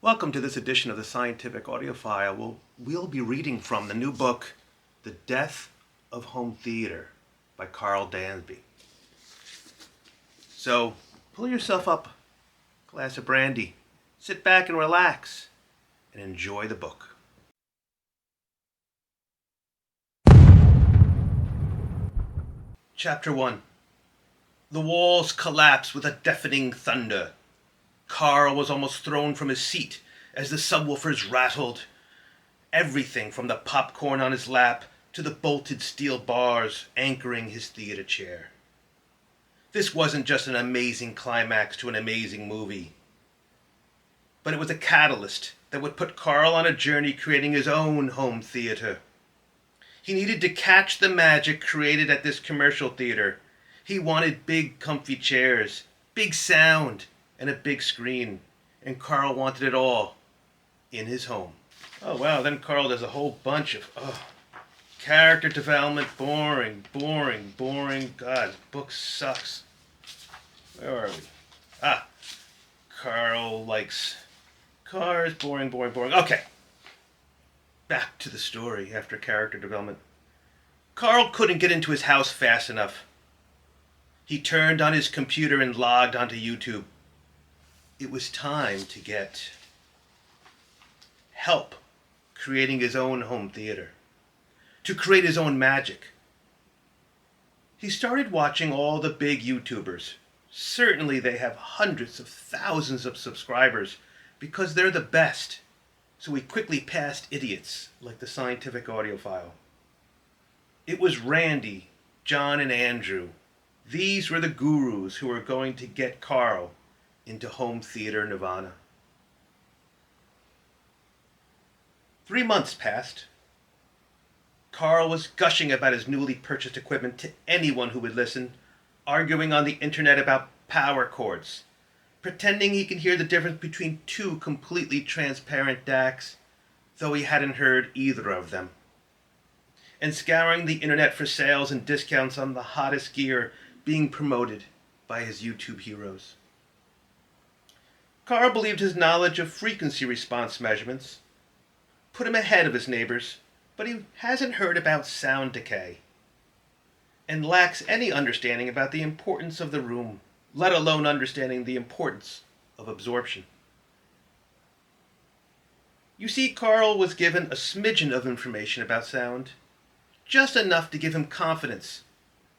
Welcome to this edition of the Scientific Audiophile. We'll be reading from the new book, The Death of Home Theater by Carl Dansby. So pull yourself up a glass of brandy, sit back and relax, and enjoy the book. Chapter 1. The walls collapsed with a deafening thunder. Carl was almost thrown from his seat as the subwoofers rattled. Everything from the popcorn on his lap to the bolted steel bars anchoring his theater chair. This wasn't just an amazing climax to an amazing movie, but it was a catalyst that would put Carl on a journey creating his own home theater. He needed to catch the magic created at this commercial theater. He wanted big, comfy chairs, big sound, and a big screen, and Carl wanted it all in his home. Oh wow, then Carl does a whole bunch of character development, boring. God, book sucks. Where are we? Carl likes cars, boring. Okay, back to the story after character development. Carl couldn't get into his house fast enough. He turned on his computer and logged onto YouTube. It was time to get help creating his own home theater, to create his own magic. He started watching all the big YouTubers. Certainly they have hundreds of thousands of subscribers because they're the best. So he quickly passed idiots like the Scientific Audiophile. It was Randy, John, and Andrew. These were the gurus who were going to get Carl into home theater nirvana. 3 months passed. Carl was gushing about his newly purchased equipment to anyone who would listen, arguing on the internet about power chords, pretending he could hear the difference between two completely transparent DACs, though he hadn't heard either of them, and scouring the internet for sales and discounts on the hottest gear being promoted by his YouTube heroes. Carl believed his knowledge of frequency response measurements put him ahead of his neighbors, but he hasn't heard about sound decay and lacks any understanding about the importance of the room, let alone understanding the importance of absorption. You see, Carl was given a smidgen of information about sound, just enough to give him confidence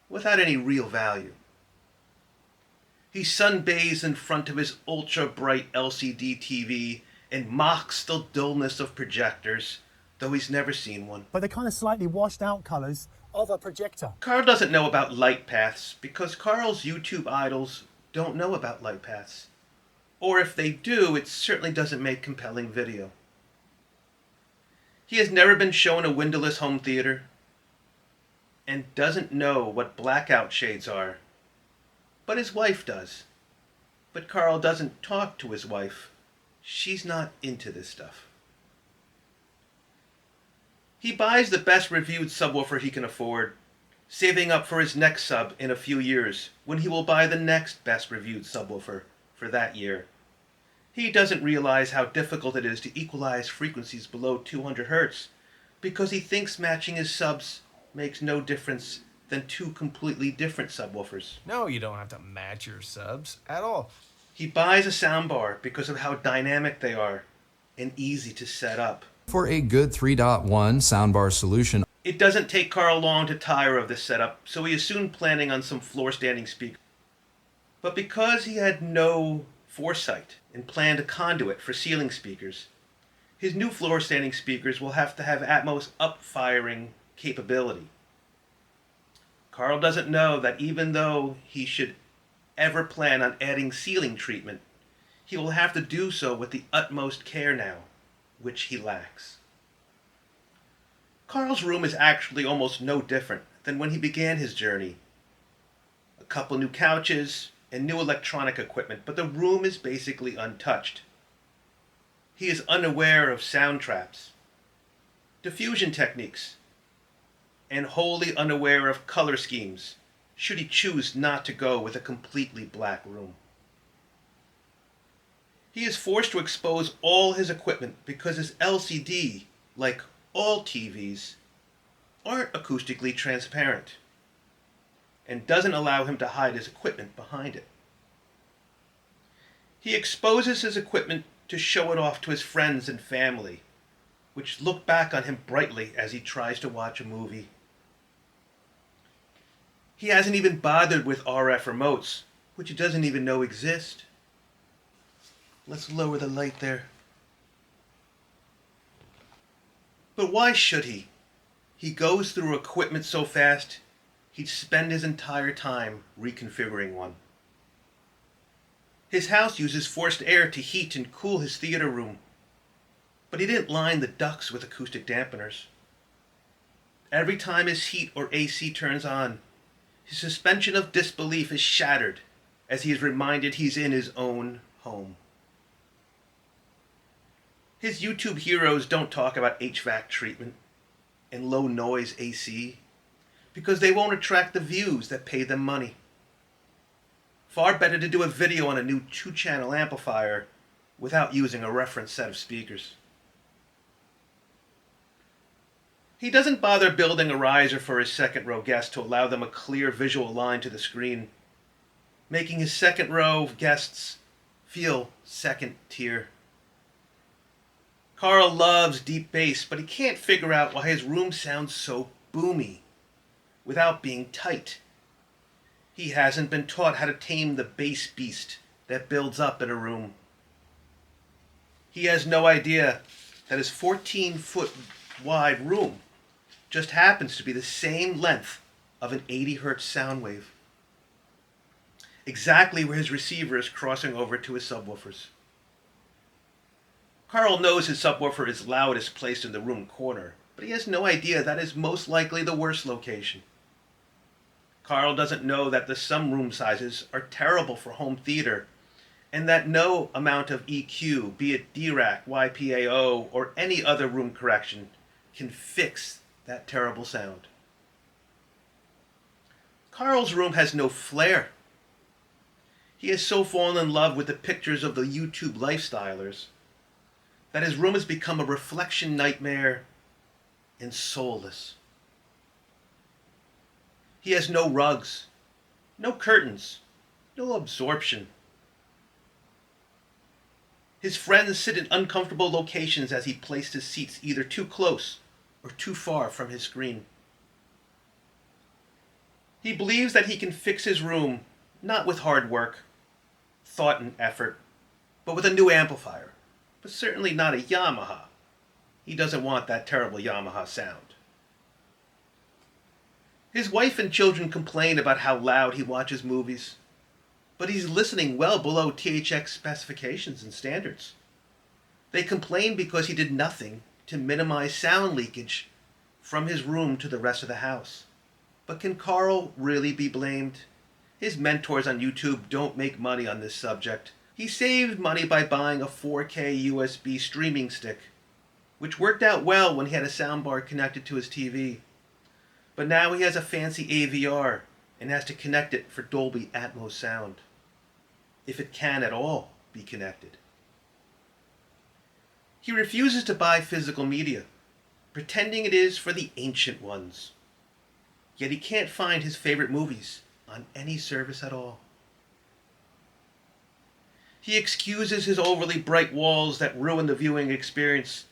without any real value. He sunbathes in front of his ultra-bright LCD TV and mocks the dullness of projectors, though he's never seen one. But they're kind of slightly washed out colours of a projector. Carl doesn't know about light paths because Carl's YouTube idols don't know about light paths. Or if they do, it certainly doesn't make compelling video. He has never been shown a windowless home theater and doesn't know what blackout shades are. But his wife does. But Carl doesn't talk to his wife. She's not into this stuff. He buys the best reviewed subwoofer he can afford, saving up for his next sub in a few years when he will buy the next best reviewed subwoofer for that year. He doesn't realize how difficult it is to equalize frequencies below 200 Hz because he thinks matching his subs makes no difference than two completely different subwoofers. No, you don't have to match your subs at all. He buys a soundbar because of how dynamic they are and easy to set up. For a good 3.1 soundbar solution. It doesn't take Carl long to tire of this setup, so he is soon planning on some floor-standing speakers. But because he had no foresight and planned a conduit for ceiling speakers, his new floor-standing speakers will have to have Atmos up-firing capability. Carl doesn't know that even though he should ever plan on adding ceiling treatment, he will have to do so with the utmost care now, which he lacks. Carl's room is actually almost no different than when he began his journey. A couple new couches and new electronic equipment, but the room is basically untouched. He is unaware of sound traps, diffusion techniques, and wholly unaware of color schemes, should he choose not to go with a completely black room. He is forced to expose all his equipment because his LCD, like all TVs, aren't acoustically transparent and doesn't allow him to hide his equipment behind it. He exposes his equipment to show it off to his friends and family, which look back on him brightly as he tries to watch a movie. He hasn't even bothered with RF remotes, which he doesn't even know exist. Let's lower the light there. But why should he? He goes through equipment so fast, he'd spend his entire time reconfiguring one. His house uses forced air to heat and cool his theater room, but he didn't line the ducts with acoustic dampeners. Every time his heat or AC turns on, his suspension of disbelief is shattered as he is reminded he's in his own home. His YouTube heroes don't talk about HVAC treatment and low noise AC because they won't attract the views that pay them money. Far better to do a video on a new 2-channel amplifier without using a reference set of speakers. He doesn't bother building a riser for his second row guests to allow them a clear visual line to the screen, making his second row guests feel second tier. Carl loves deep bass, but he can't figure out why his room sounds so boomy without being tight. He hasn't been taught how to tame the bass beast that builds up in a room. He has no idea that his 14-foot wide room just happens to be the same length of an 80 hertz sound wave, exactly where his receiver is crossing over to his subwoofers. Carl knows his subwoofer is loudest placed in the room corner, but he has no idea that is most likely the worst location. Carl doesn't know that some room sizes are terrible for home theater, and that no amount of EQ, be it DRAC, YPAO, or any other room correction, can fix that terrible sound. Carl's room has no flair. He has so fallen in love with the pictures of the YouTube lifestylers that his room has become a reflection nightmare and soulless. He has no rugs, no curtains, no absorption. His friends sit in uncomfortable locations as he placed his seats either too close or too far from his screen. He believes that he can fix his room not with hard work, thought and effort, but with a new amplifier, but certainly not a Yamaha. He doesn't want that terrible Yamaha sound. His wife and children complain about how loud he watches movies, but he's listening well below THX specifications and standards. They complain because he did nothing to minimize sound leakage from his room to the rest of the house. But can Carl really be blamed? His mentors on YouTube don't make money on this subject. He saved money by buying a 4K USB streaming stick, which worked out well when he had a soundbar connected to his TV. But now he has a fancy AVR and has to connect it for Dolby Atmos sound, if it can at all be connected. He refuses to buy physical media, pretending it is for the ancient ones. Yet he can't find his favorite movies on any service at all. He excuses his overly bright walls that ruin the viewing experience,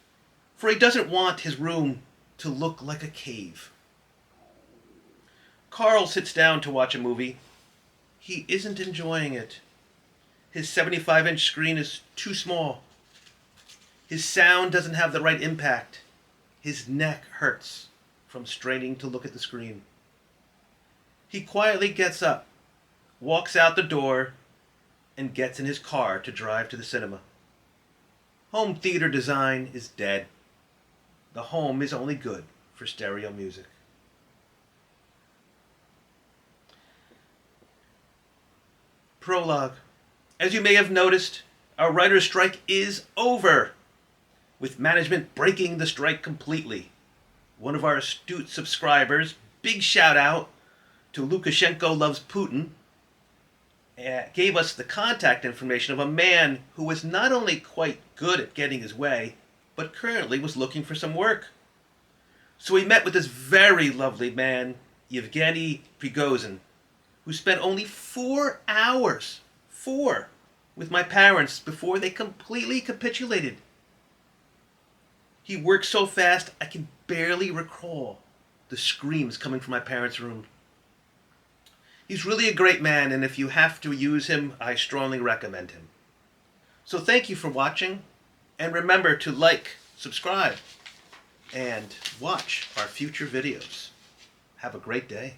for he doesn't want his room to look like a cave. Carl sits down to watch a movie. He isn't enjoying it. His 75-inch screen is too small. His sound doesn't have the right impact. His neck hurts from straining to look at the screen. He quietly gets up, walks out the door, and gets in his car to drive to the cinema. Home theater design is dead. The home is only good for stereo music. Prologue. As you may have noticed, our writer's strike is over, with management breaking the strike completely. One of our astute subscribers, big shout out to Lukashenko Loves Putin, gave us the contact information of a man who was not only quite good at getting his way, but currently was looking for some work. So we met with this very lovely man, Yevgeny Prigozhin, who spent only 4 hours, with my parents before they completely capitulated. He worked so fast I can barely recall the screams coming from my parents' room. He's really a great man, and if you have to use him, I strongly recommend him. So thank you for watching, and remember to like, subscribe, and watch our future videos. Have a great day.